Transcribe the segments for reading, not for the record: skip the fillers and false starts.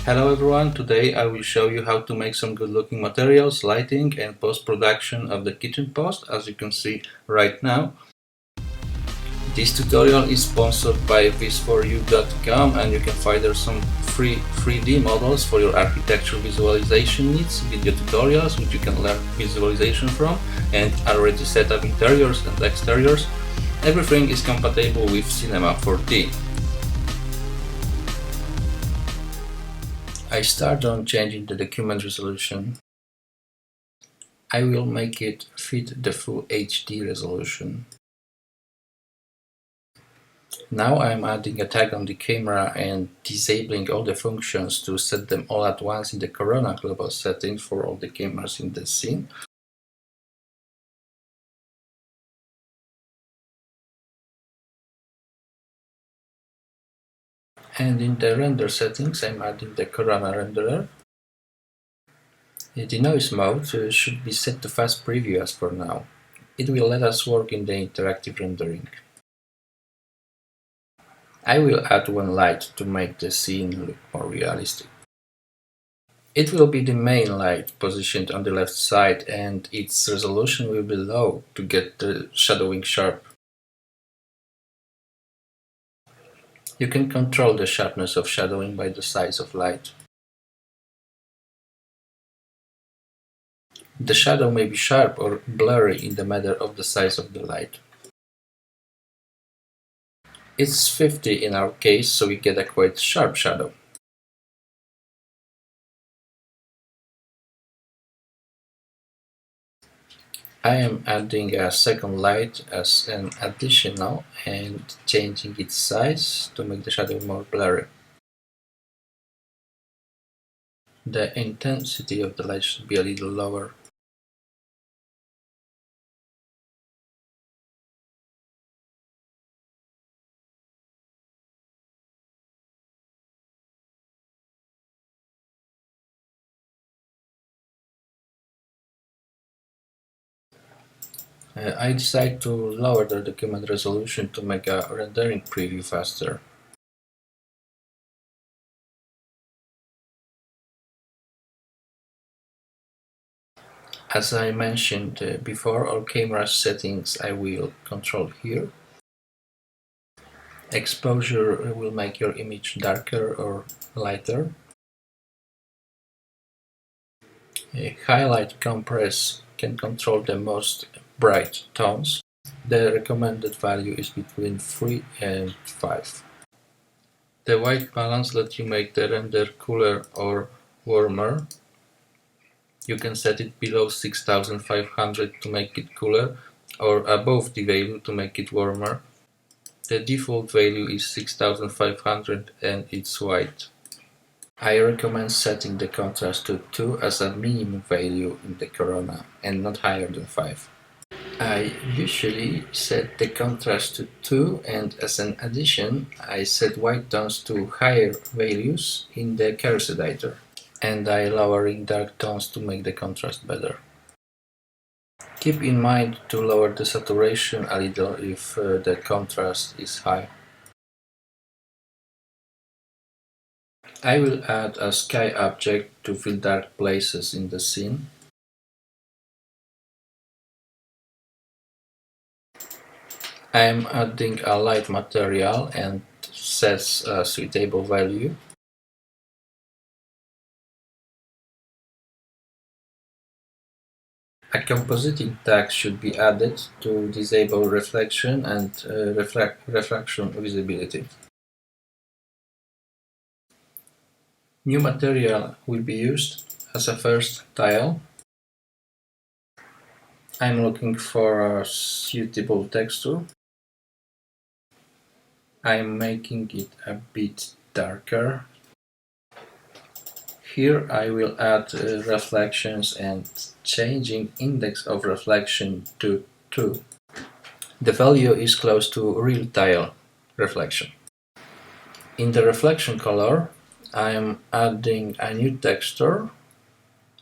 Hello everyone, today I will show you how to make some good looking materials, lighting and post-production of the kitchen post, as you can see now. This tutorial is sponsored by VIZFORYOU.com and you can find there some free 3D models for your architecture visualization needs, video tutorials which you can learn visualization from, and already set up interiors and exteriors. Everything is compatible with Cinema 4D. I start on changing the document resolution. I will make it fit the full HD resolution. Now I'm adding a tag on the camera and disabling all the functions to set them all at once in the Corona global settings for all the cameras in the scene. And in the render settings I'm adding the Corona renderer. The noise mode should be set to fast preview as for now. It will let us work in the interactive rendering. I will add one light to make the scene look more realistic. It will be the main light positioned on the left side and its resolution will be low to get the shadowing sharp. You can control the sharpness of shadowing by the size of light. The shadow may be sharp or blurry in the matter of the size of the light. It's 50 in our case, so we get a quite sharp shadow. I am adding a second light as an additional and changing its size to make the shadow more blurry. The intensity of the light should be a little lower. I decide to lower the document resolution to make a rendering preview faster. As I mentioned before, all camera settings I will control here. Exposure will make your image darker or lighter. Highlight compress can control the most bright tones. The recommended value is between 3 and 5. The white balance lets you make the render cooler or warmer. You can set it below 6500 to make it cooler or above the value to make it warmer. The default value is 6500 and it's white. I recommend setting the contrast to 2 as a minimum value in the Corona and not higher than 5. I usually set the contrast to 2 and as an addition I set white tones to higher values in the Curves editor. And I lowering dark tones to make the contrast better. Keep in mind to lower the saturation a little if the contrast is high. I will add a sky object to fill dark places in the scene. I am adding a light material and sets a suitable value. A compositing tag should be added to disable reflection and refraction visibility. New material will be used as a first tile. I'm looking for a suitable texture. I'm making it a bit darker. Here I will add reflections and changing index of reflection to 2. The value is close to real tile reflection. In the reflection color, I am adding a new texture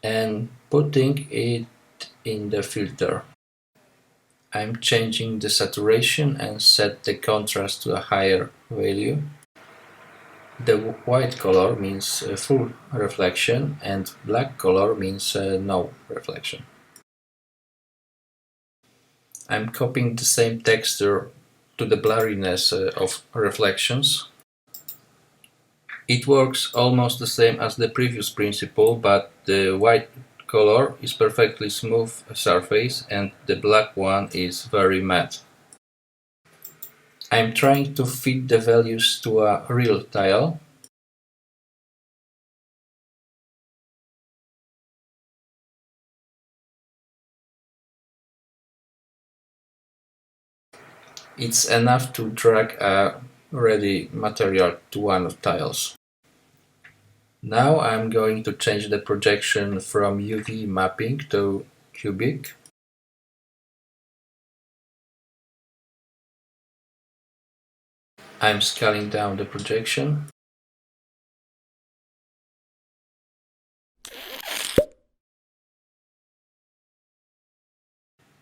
and putting it in the filter. I'm changing the saturation and set the contrast to a higher value. The white color means full reflection and black color means no reflection. I'm copying the same texture to the blurriness of reflections. It works almost the same as the previous principle, but the white color is perfectly smooth surface and the black one is very matte. I'm trying to fit the values to a real tile. It's enough to drag a ready material to one of tiles. Now I'm going to change the projection from UV mapping to cubic. I'm scaling down the projection.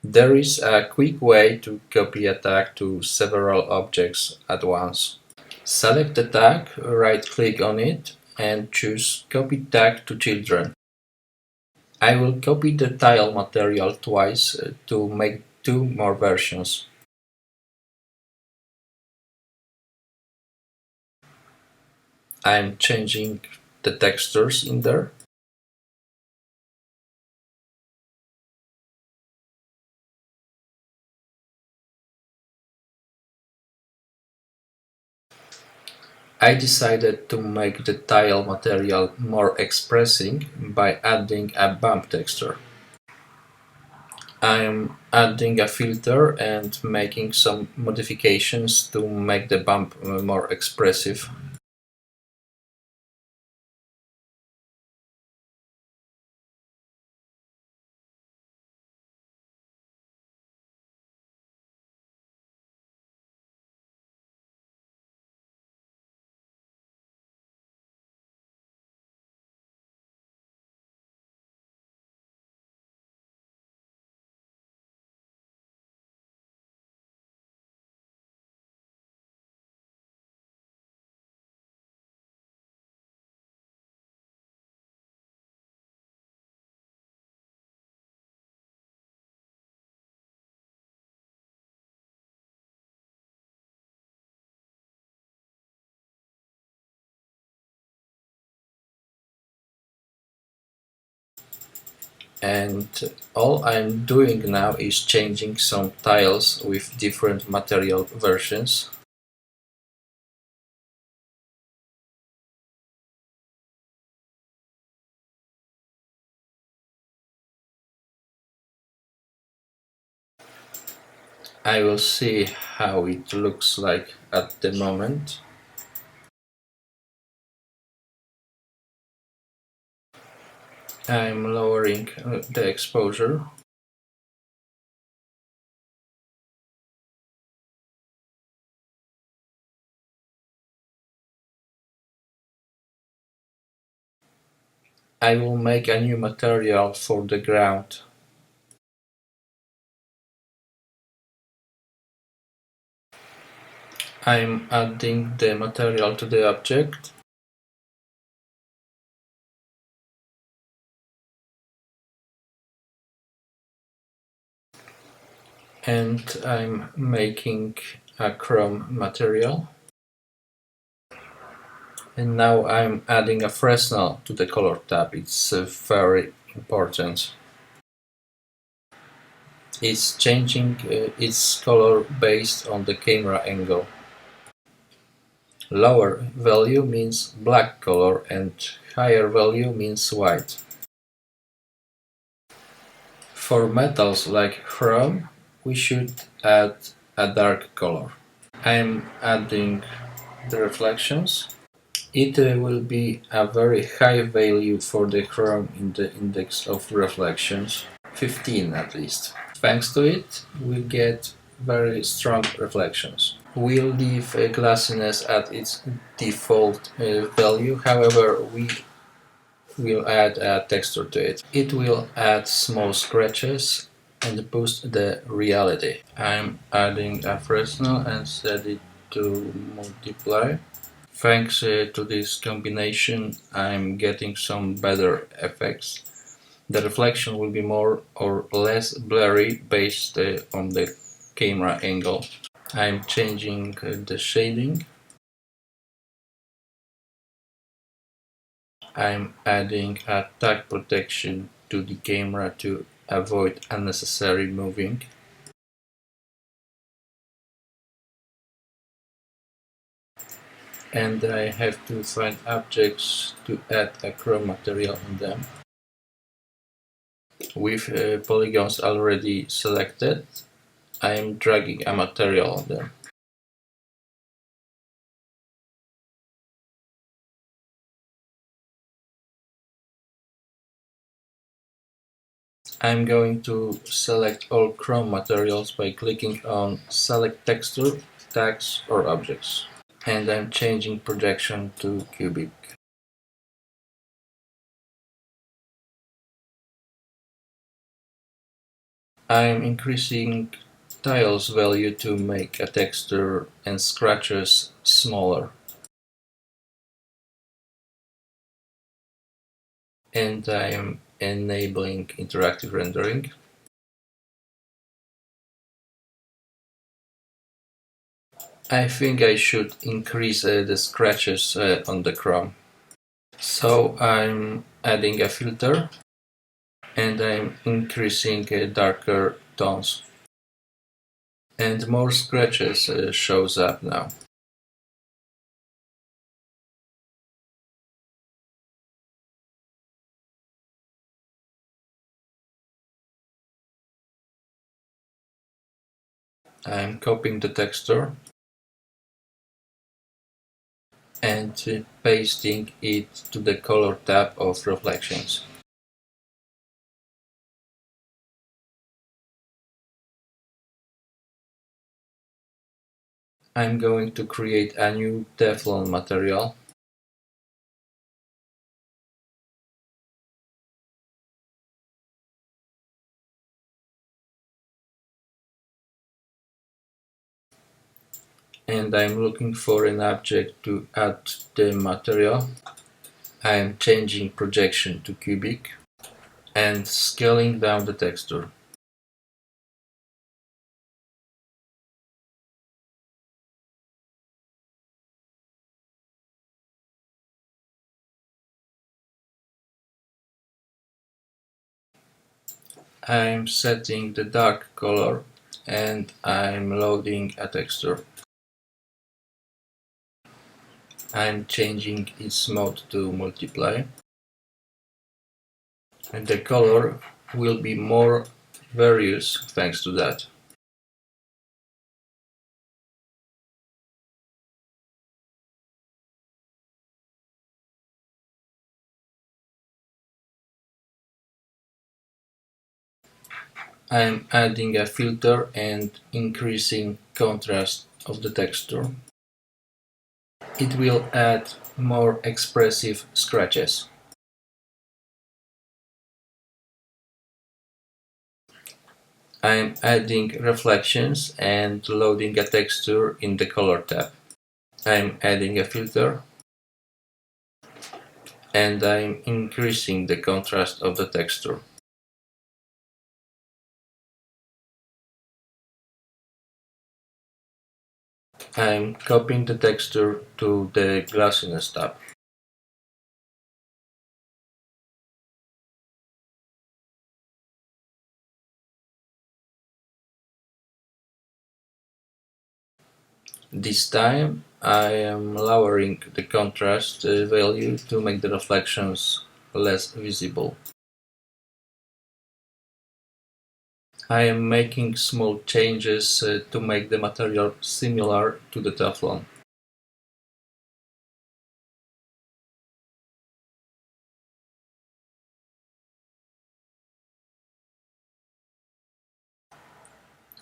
There is a quick way to copy a tag to several objects at once. Select the tag, right-click on it, and choose Copy Tag to Children. I will copy the tile material twice to make two more versions. I'm changing the textures in there. I decided to make the tile material more expressing by adding a bump texture. I'm adding a filter and making some modifications to make the bump more expressive. And all I'm doing now is changing some tiles with different material versions. I will see how it looks like at the moment. I'm lowering the exposure. I will make a new material for the ground. I'm adding the material to the object. And I'm making a chrome material. And now I'm adding a Fresnel to the color tab. It's very important. It's changing its color based on the camera angle. Lower value means black color and higher value means white. For metals like chrome, we should add a dark color. I'm adding the reflections. It will be a very high value for the chrome in the index of reflections, 15 at least. Thanks to it, we get very strong reflections. We'll leave glassiness at its default value, however, we will add a texture to it. It will add small scratches and boost the reality. I'm adding a Fresnel and set it to multiply. Thanks to this combination, I'm getting some better effects. The reflection will be more or less blurry based on the camera angle. I'm changing the shading. I'm adding a tag protection to the camera to avoid unnecessary moving. And I have to find objects to add a chrome material on them. With polygons already selected, I am dragging a material on them. I'm going to select all chrome materials by clicking on Select Texture, Tags or Objects. And I'm changing projection to cubic. I'm increasing tiles value to make a texture and scratches smaller. And I'm enabling interactive rendering. I think I should increase the scratches on the chrome. So I'm adding a filter and I'm increasing darker tones. And more scratches shows up now. I'm copying the texture and pasting it to the color tab of reflections. I'm going to create a new Teflon material. And I'm looking for an object to add the material. I'm changing projection to cubic and scaling down the texture. I'm setting the dark color and I'm loading a texture. I'm changing its mode to multiply. And the color will be more various thanks to that. I'm adding a filter and increasing contrast of the texture. It will add more expressive scratches. I'm adding reflections and loading a texture in the color tab. I'm adding a filter and I'm increasing the contrast of the texture. I'm copying the texture to the glossiness tab. This time I am lowering the contrast value to make the reflections less visible. I am making small changes to make the material similar to the Teflon.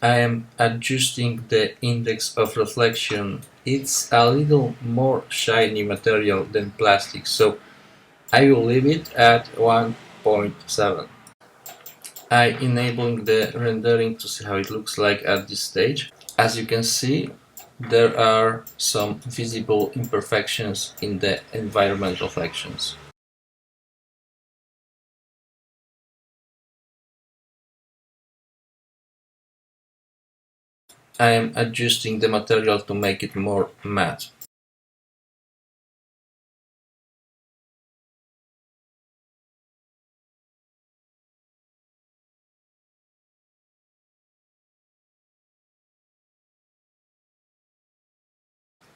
I am adjusting the index of reflection. It's a little more shiny material than plastic, so I will leave it at 1.7. I'm enabling the rendering to see how it looks like at this stage. As you can see, There are some visible imperfections in the environment reflections. I am adjusting the material to make it more matte.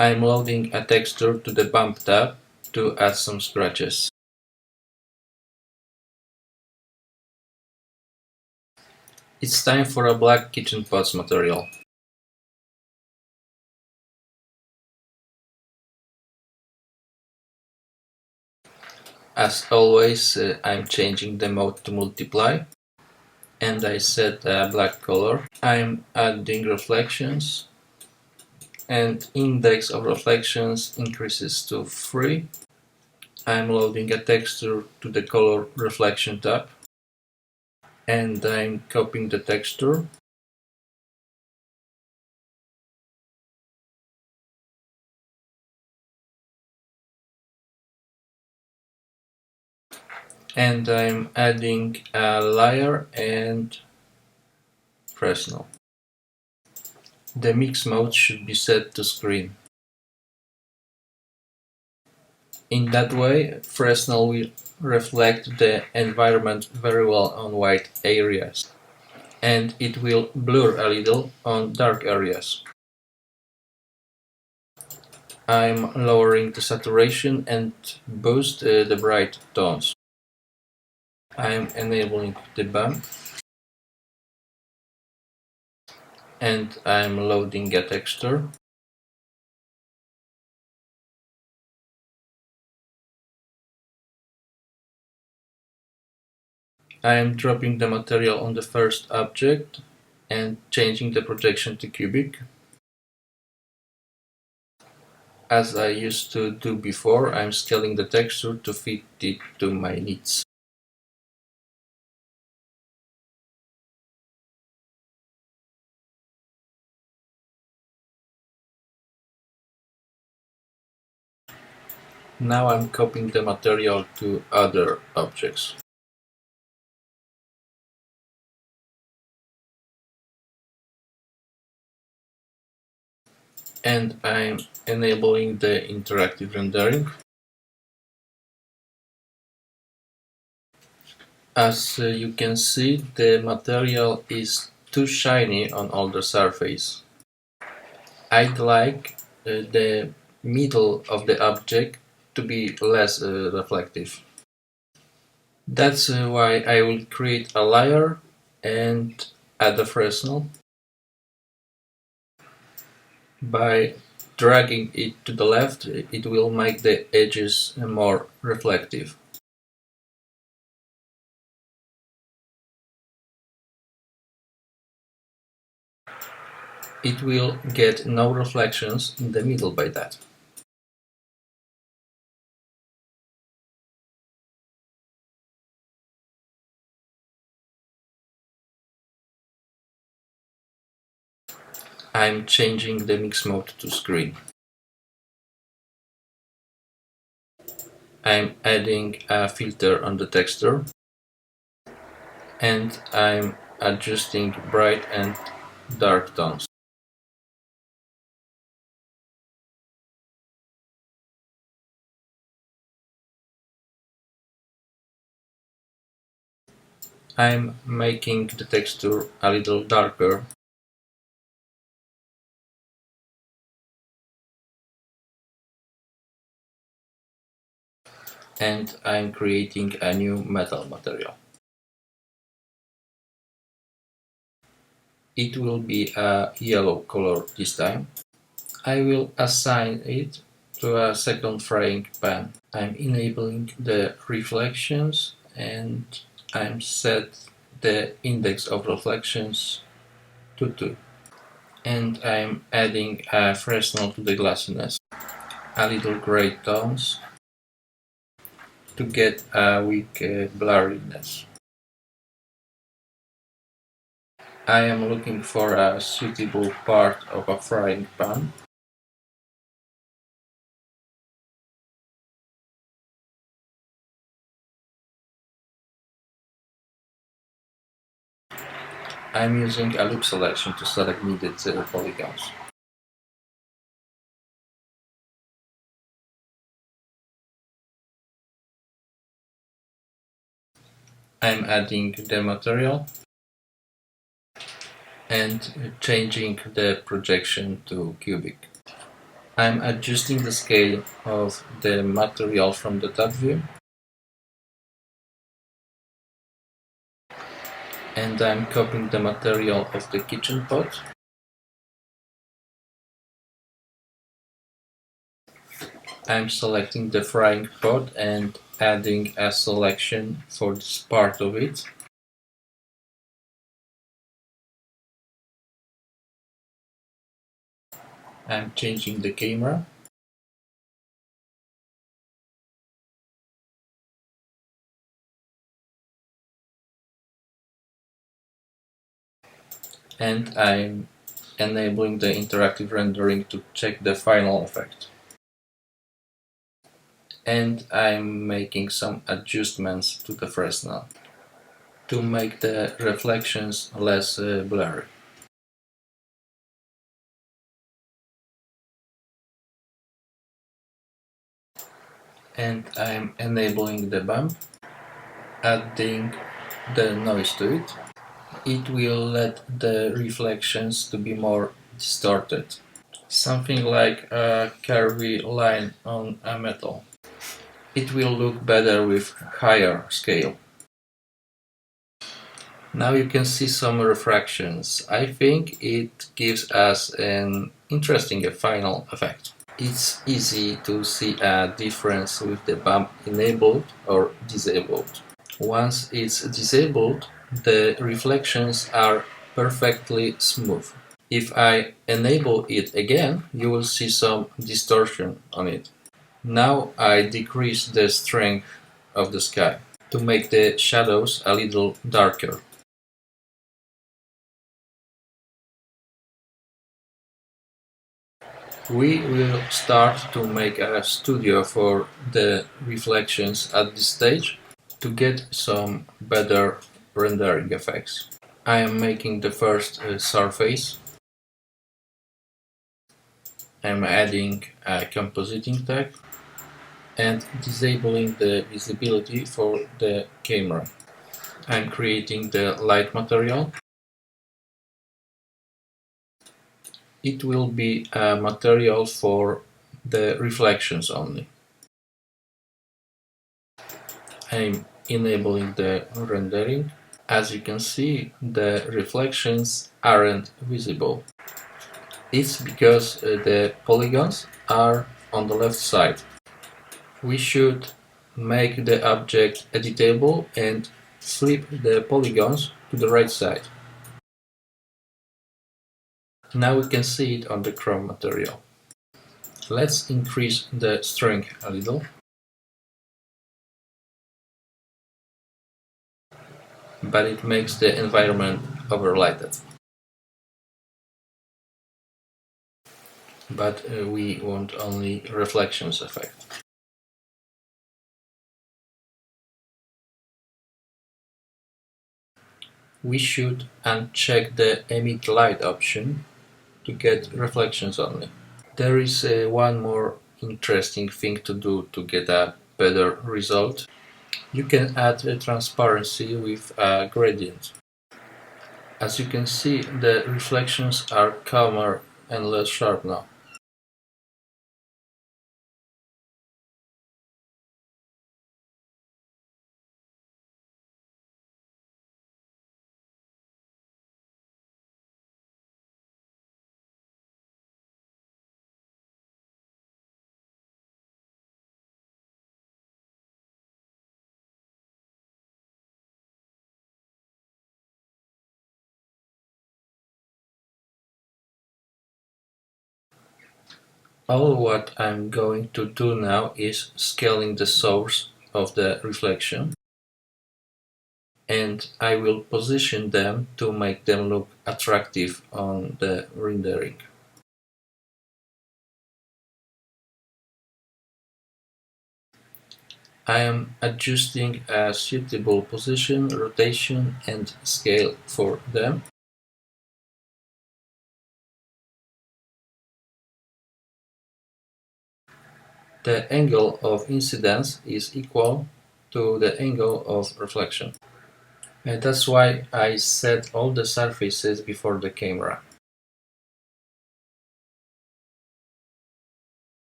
I am loading a texture to the bump tab to add some scratches. It's time for a black kitchen pots material. As always, I'm changing the mode to multiply, and I set a black color. I'm adding reflections, and index of reflections increases to 3. I'm loading a texture to the color reflection tab, and I'm copying the texture. And I'm adding a layer and Fresnel. The mix mode should be set to screen. In that way, Fresnel will reflect the environment very well on white areas, and it will blur a little on dark areas. I'm lowering the saturation and boost the bright tones. I'm enabling the bump, and I'm loading a texture. I am dropping the material on the first object and changing the projection to cubic. As I used to do before, I'm scaling the texture to fit it to my needs. Now I'm copying the material to other objects. And I'm enabling the interactive rendering. As you can see, the material is too shiny on all the surface. I'd like the middle of the object to be less reflective. That's why I will create a layer and add a Fresnel. By dragging it to the left, it will make the edges more reflective. It will get no reflections in the middle by that. I'm changing the mix mode to screen. I'm adding a filter on the texture, and I'm adjusting bright and dark tones. I'm making the texture a little darker, and I'm creating a new metal material. It will be a yellow color this time. I will assign it to a second frying pan. I'm enabling the reflections, and I'm set the index of reflections to 2. And I'm adding a Fresnel to the glassiness, a little gray tones to get a weak blurriness. I am looking for a suitable part of a frying pan. I am using a loop selection to select needed polygons. I am adding the material and changing the projection to cubic. I am adjusting the scale of the material from the top view, and I'm copying the material of the kitchen pot. I'm selecting the frying pot and adding a selection for this part of it. I'm changing the camera. And I'm enabling the interactive rendering to check the final effect. And I'm making some adjustments to the Fresnel to make the reflections less blurry. And I'm enabling the bump, adding the noise to it. It will let the reflections to be more distorted, something like a curvy line on a metal. It will look better with higher scale. Now you can see some refractions. I think it gives us an interesting final effect. It's easy to see a difference with the bump enabled or disabled. Once it's disabled, the reflections are perfectly smooth. If I enable it again, you will see some distortion on it. Now I decrease the strength of the sky to make the shadows a little darker. We will start to make a studio for the reflections at this stage to get some better rendering effects. I am making the first surface. I'm adding a compositing tag and disabling the visibility for the camera. I'm creating the light material. It will be a material for the reflections only. I'm enabling the rendering. As you can see, the reflections aren't visible. It's because the polygons are on the left side. We should make the object editable and flip the polygons to the right side. Now we can see it on the chrome material. Let's increase the strength a little. But it makes the environment overlighted. But we want only reflections effect. We should uncheck the emit light option to get reflections only. There is one more interesting thing to do to get a better result. You can add a transparency with a gradient. As you can see, the reflections are calmer and less sharp now. All what I'm going to do now is scaling the source of the reflection. and I will position them to make them look attractive on the rendering. I am adjusting a suitable position, rotation, and scale for them. The angle of incidence is equal to the angle of reflection. And that's why I set all the surfaces before the camera.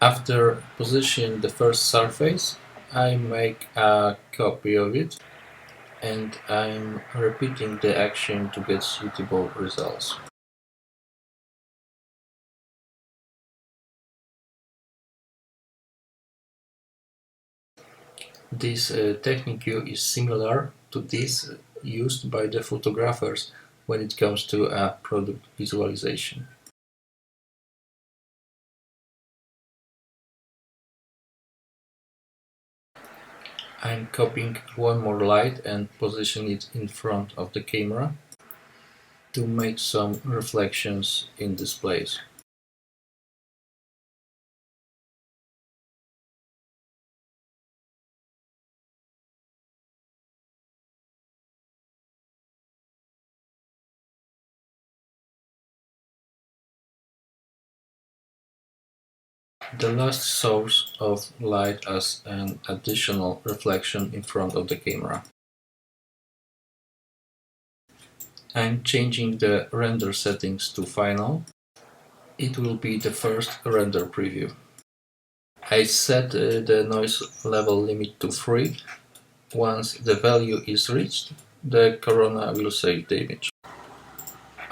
After positioning the first surface, I make a copy of it, and I'm repeating the action to get suitable results. This technique is similar to this used by the photographers when it comes to a product visualization. I'm copying one more light and position it in front of the camera to make some reflections in this place. The last source of light as an additional reflection in front of the camera. I'm changing the render settings to final. It will be the first render preview. I set the noise level limit to 3. Once the value is reached, the corona will save the image.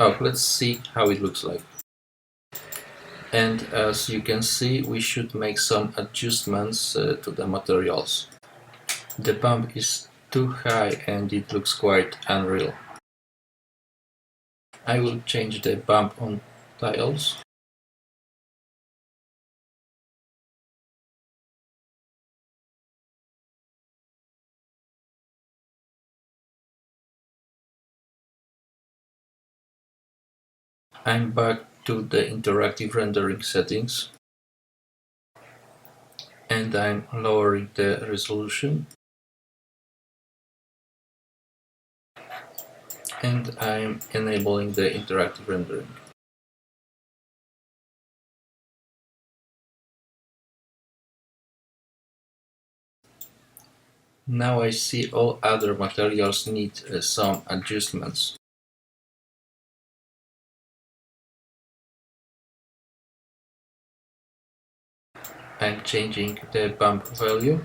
Oh, let's see how it looks like. And as you can see, we should make some adjustments to the materials. The bump is too high and it looks quite unreal. I will change the bump on tiles. I'm back to the interactive rendering settings, and I'm lowering the resolution, and I'm enabling the interactive rendering. Now I see all other materials need some adjustments. I'm changing the bump value.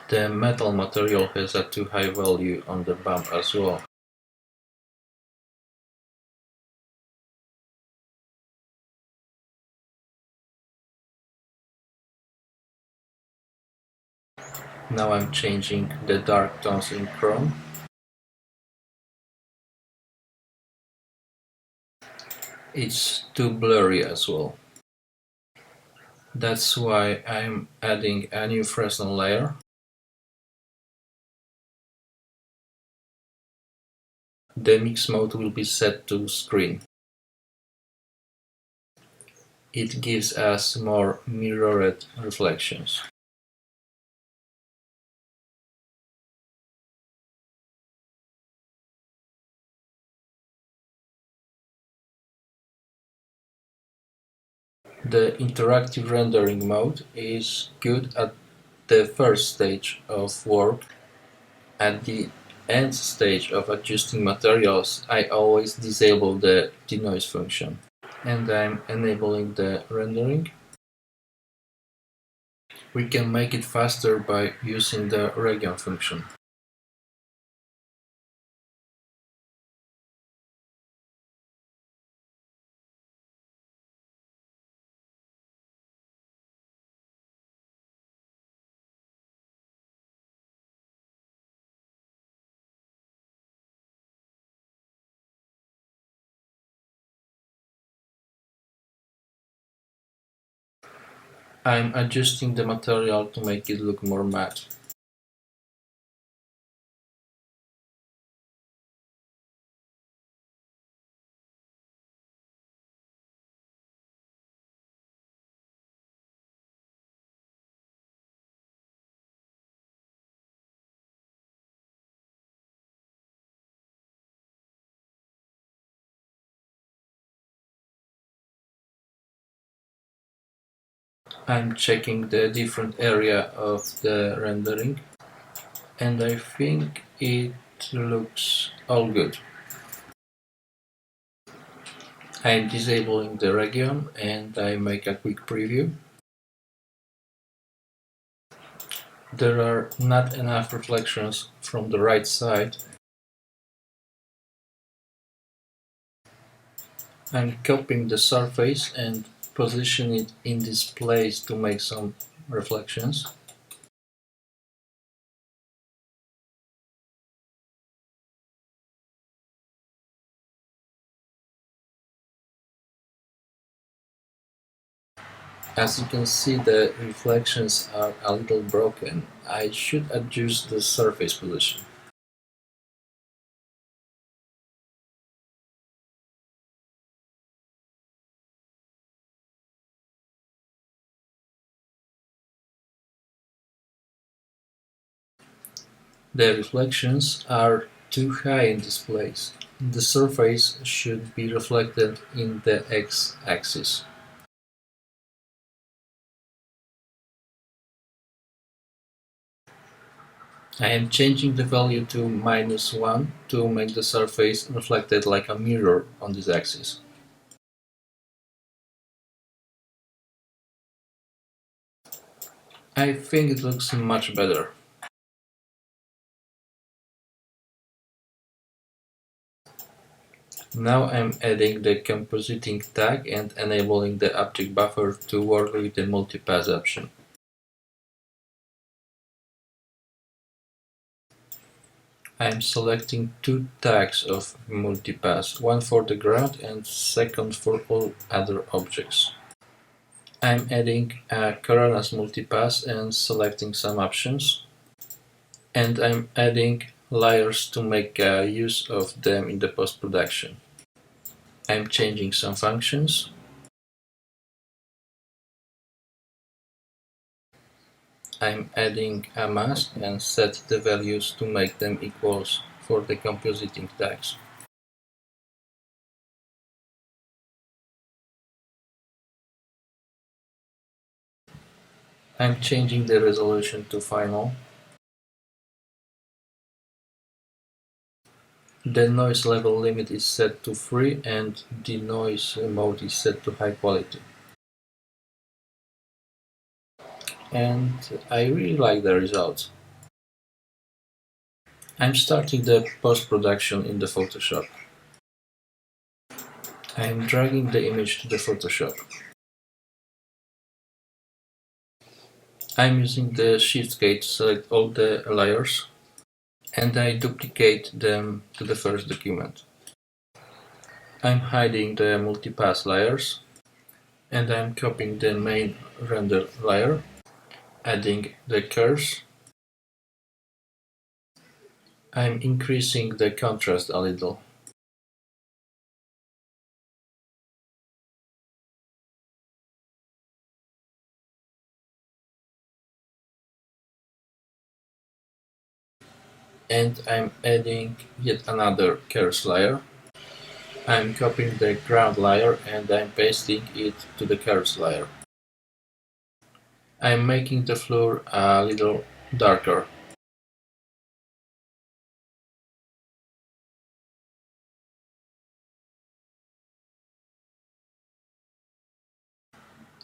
The metal material has a too high value on the bump as well. Now I'm changing the dark tones in Chrome. It's too blurry as well. That's why I'm adding a new Fresnel layer. The mix mode will be set to screen. It gives us more mirrored reflections. The interactive rendering mode is good at the first stage of work. At the end stage of adjusting materials, I always disable the denoise function. And I'm enabling the rendering. We can make it faster by using the region function. I'm adjusting the material to make it look more matte. I'm checking the different area of the rendering, and I think it looks all good. I'm disabling the region and I make a quick preview. There are not enough reflections from the right side. I'm copying the surface and position it in this place to make some reflections. As you can see, the reflections are a little broken. I should adjust the surface position. The reflections are too high in this place. The surface should be reflected in the x-axis. I am changing the value to -1 to make the surface reflected like a mirror on this axis. I think it looks much better. Now I'm adding the compositing tag and enabling the object buffer to work with the multipass option. I'm selecting two tags of multipass, one for the ground and second for all other objects. I'm adding a Coronas multipass and selecting some options. And I'm adding layers to make use of them in the post-production. I'm changing some functions. I'm adding a mask and set the values to make them equals for the compositing tags. I'm changing the resolution to final. The noise level limit is set to 3 and the noise mode is set to high quality. And I really like the results. I'm starting the post-production in the Photoshop. I'm dragging the image to the Photoshop. I'm using the Shift key to select all the layers and I duplicate them to the first document. I'm hiding the multipass layers and I'm copying the main render layer, adding the curves. I'm increasing the contrast a little. And I'm adding yet another curves layer. I'm copying the ground layer and I'm pasting it to the curves layer. I'm making the floor a little darker.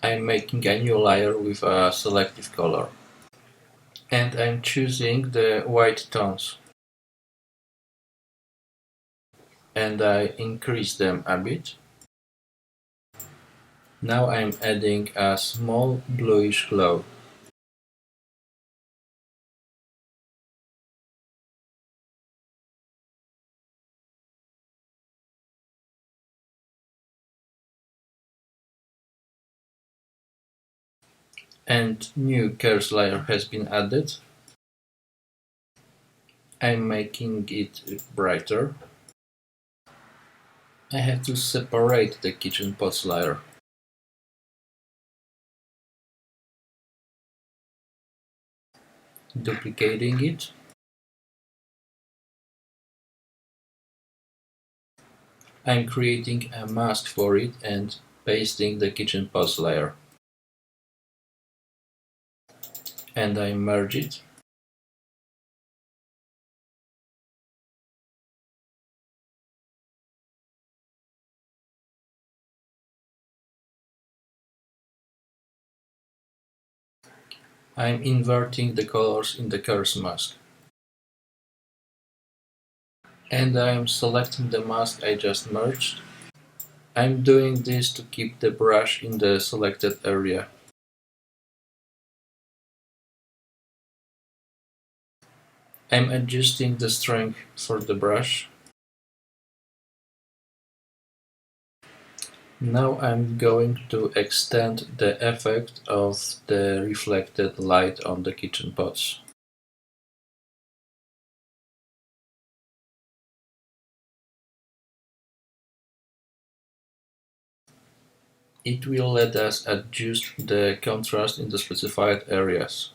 I'm making a new layer with a selective color. And I'm choosing the white tones. And I increase them a bit. Now I'm adding a small bluish glow. And new curves layer has been added. I'm making it brighter. I have to separate the kitchen pots layer. Duplicating it. I'm creating a mask for it and pasting the kitchen pots layer. And I merge it. I'm inverting the colors in the curves mask. And I'm selecting the mask I just merged. I'm doing this to keep the brush in the selected area. I'm adjusting the strength for the brush. Now I'm going to extend the effect of the reflected light on the kitchen pots. It will let us adjust the contrast in the specified areas.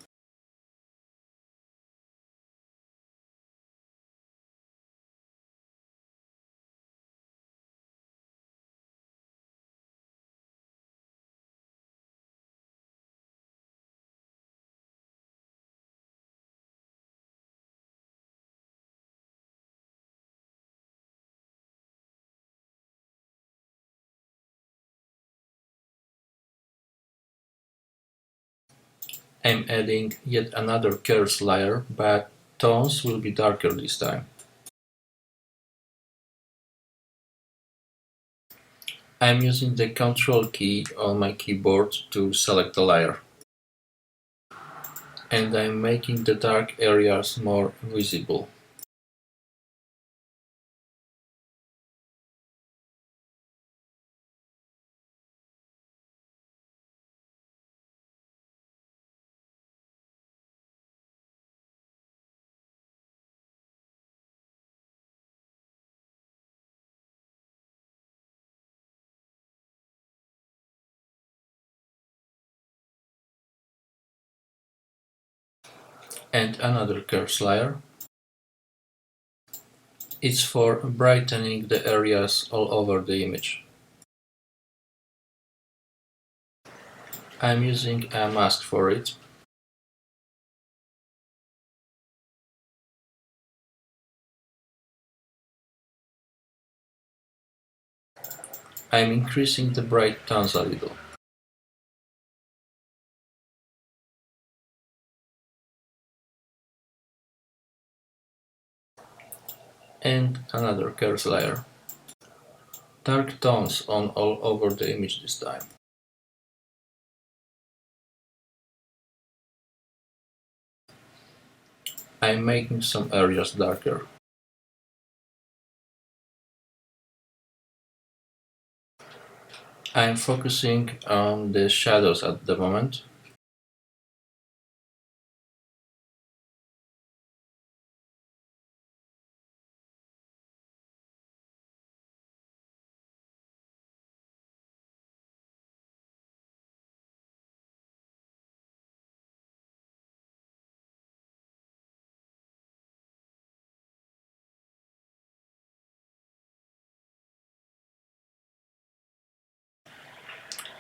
I'm adding yet another curves layer, but tones will be darker this time. I'm using the Ctrl key on my keyboard to select the layer. And I'm making the dark areas more visible. And another curves layer. It's for brightening the areas all over the image. I'm using a mask for it. I'm increasing the bright tones a little. And another curves layer. Dark tones on all over the image this time. I'm making some areas darker. I'm focusing on the shadows at the moment.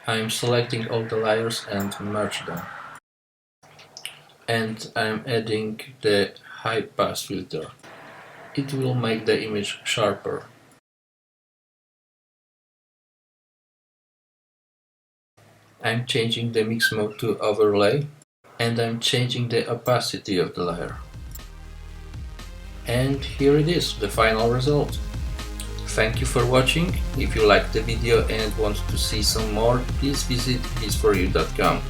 I'm selecting all the layers and merge them. And I'm adding the high pass filter. It will make the image sharper. I'm changing the mix mode to overlay, and I'm changing the opacity of the layer. And here it is, the final result. Thank you for watching. If you liked the video and want to see some more, please visit VIZFORYOU.com.